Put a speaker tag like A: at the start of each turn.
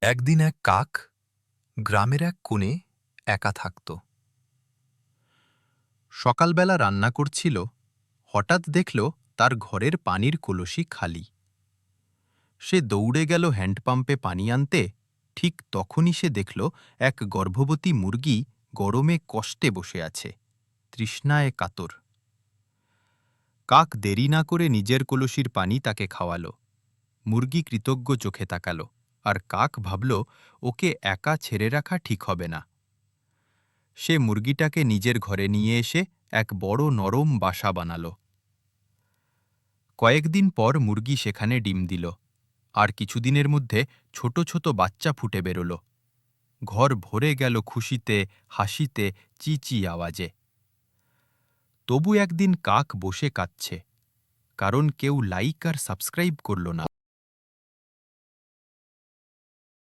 A: একদিন এক কাক গ্রামের এক কোণে একা থাকত। সকালবেলা রান্না করছিল, হঠাৎ দেখল তার ঘরের পানির কলসি খালি। সে দৌড়ে গেল হ্যান্ডপাম্পে পানি আনতে। ঠিক তখনই সে দেখল এক গর্ভবতী মুরগি গরমে কষ্টে বসে আছে, তৃষ্ণায় কাতর। কাক দেরি না করে নিজের কলসির পানি তাকে খাওয়াল। মুরগি কৃতজ্ঞ চোখে তাকাল, আর কাক ভাবল ওকে একা ছেড়ে রাখা ঠিক হবে না। সে মুরগিটাকে নিজের ঘরে নিয়ে এসে এক বড় নরম বাসা বানাল। কয়েকদিন পর মুরগি সেখানে ডিম দিল, আর কিছুদিনের মধ্যে ছোট ছোট বাচ্চা ফুটে বেরোল। ঘর ভরে গেল খুশিতে, হাসিতে, চিচি আওয়াজে। তবু একদিন কাক বসে কাঁদছে, কারণ কেউ লাইক আর সাবস্ক্রাইব করল না।